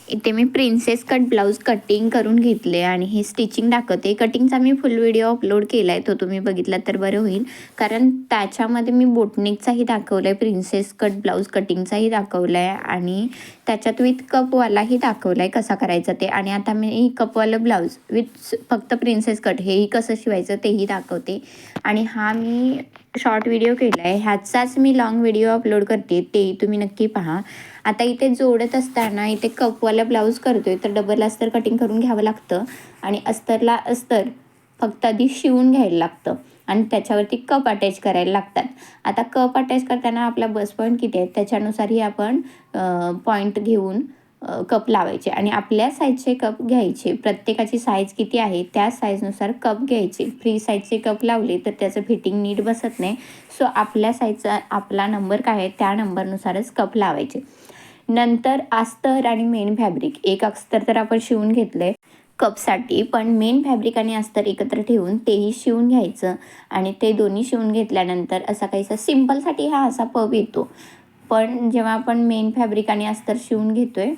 इथे मी princess cut blouse cutting करून घेतले आणि हे स्टिचिंग दाखवते. कटिंगचा मी फुल व्हिडिओ अपलोड केला आहे, तो तुम्ही बघितला तर बरं होईल, कारण त्याच्यामध्ये मी बोटनेकचाही दाखवलं आहे, प्रिन्सेस कट ब्लाऊज कटिंगचाही दाखवलं आहे आणि त्याच्यात विथ कपवालाही दाखवलं आहे कसा करायचा ते. आणि आता मी कपवालं ब्लाऊज विथ फक्त प्रिन्सेस कट हेही कसं शिवायचं तेही दाखवते. आणि हा मी शॉर्ट व्हिडिओ केला आहे, ह्याचाच मी लॉंग व्हिडिओ अपलोड करते, तेही तुम्ही नक्की पहा. आता इथे जोडत असताना इथे कपवाला ब्लाऊज करतोय तर डबल अस्तर कटिंग करून घ्यावं लागतं आणि अस्तरला अस्तर फक्त आधी शिवून घ्यायला लागतं आणि त्याच्यावरती कप अटॅच करायला लागतात. आता कप अटॅच करताना आपला बस पॉईंट किती आहे त्याच्यानुसारही आपण पॉईंट घेऊन कप लावायचे आणि आपल्या साईजचे कप घ्यायचे. प्रत्येकाची साईज किती आहे त्या साईजनुसार कप घ्यायचे. फ्री साईजचे कप लावले तर त्याचं फिटिंग नीट बसत नाही. सो आपल्या साईजचा आपला नंबर काय आहे त्या नंबरनुसारच कप लावायचे. नंतर अस्तर आणि मेन फॅब्रिक, एक अस्तर तर आपण शिवून घेतलं आहे कपसाठी, पण मेन फॅब्रिक आणि अस्तर एकत्र ठेवून तेही शिवून घ्यायचं. आणि ते दोन्ही शिवून घेतल्यानंतर असा काहीसा सिम्पलसाठी हा असा पब येतो. पण जेव्हा आपण मेन फॅब्रिक आणि अस्तर शिवून घेतोय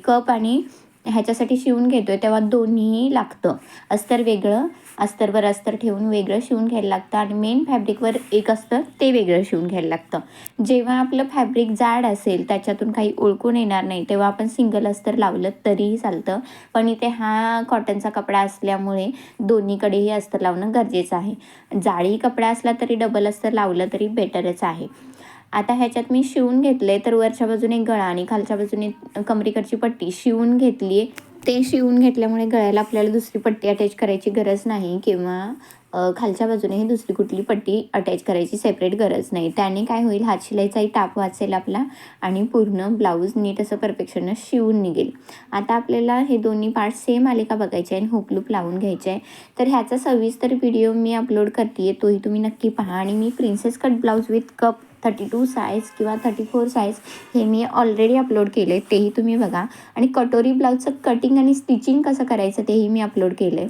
कप आणि ह्याच्यासाठी शिवून घेतोय तेव्हा दोन्हीही लागतं. अस्तर वेगळं, अस्तरवर अस्तर ठेवून वेगळं शिवून घ्यायला लागतं आणि मेन फॅब्रिकवर एक अस्तर ते वेगळं शिवून घ्यायला लागतं. जेव्हा आपलं फॅब्रिक जाड असेल त्याच्यातून काही ओळखून येणार नाही तेव्हा आपण सिंगल अस्तर लावलं तरीही चालतं. पण इथे हा कॉटनचा कपडा असल्यामुळे दोन्हीकडेही अस्तर लावणं गरजेचं आहे. जाडी कपडा असला तरी डबल अस्तर लावलं तरी बेटरच आहे. आता ह्याच्यात मी शिवून घेतलं आहे तर वरच्या बाजूने गळा आणि खालच्या बाजूने कमरेकडची पट्टी शिवून घेतली आहे. ते शिवून घेतल्यामुळे गळ्याला आपल्याला दुसरी पट्टी अटॅच करायची गरज नाही किंवा खालच्या बाजूनेही दुसरी कुठली पट्टी अटॅच करायची सेपरेट गरज नाही. त्याने काय होईल, हात शिलाईचाही ताप वाचेल आपला आणि पूर्ण ब्लाऊज नीट असं परफेक्शननं शिवून निघेल. आता आपल्याला हे दोन्ही पार्ट सेम आले का बघायचे आणि हुक लूप लावून घ्यायचे आहे. तर ह्याचा सविस्तर व्हिडिओ मी अपलोड करते आहे, तोही तुम्ही नक्की पहा. आणि मी princess cut blouse with cup 32 size किंवा 34 साईज हे मी ऑलरेडी अपलोड केलं आहे, तेही तुम्ही बघा. आणि कटोरी ब्लाऊजचं कटिंग आणि स्टिचिंग कसं करायचं तेही मी अपलोड केलं आहे,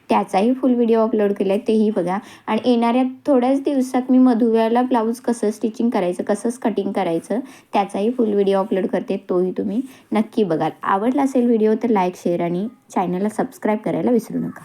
त्याचाही फुल व्हिडिओ अपलोड केला आहे, तेही बघा. आणि येणाऱ्या थोड्याच दिवसात मी मधुव्याला ब्लाऊज कसं स्टिचिंग करायचं, कसंच कटिंग करायचं त्याचाही फुल व्हिडिओ अपलोड करते, तोही तुम्ही नक्की बघाल. आवडला असेल व्हिडिओ तर लाईक, शेअर आणि चॅनलला सबस्क्राईब करायला विसरू नका.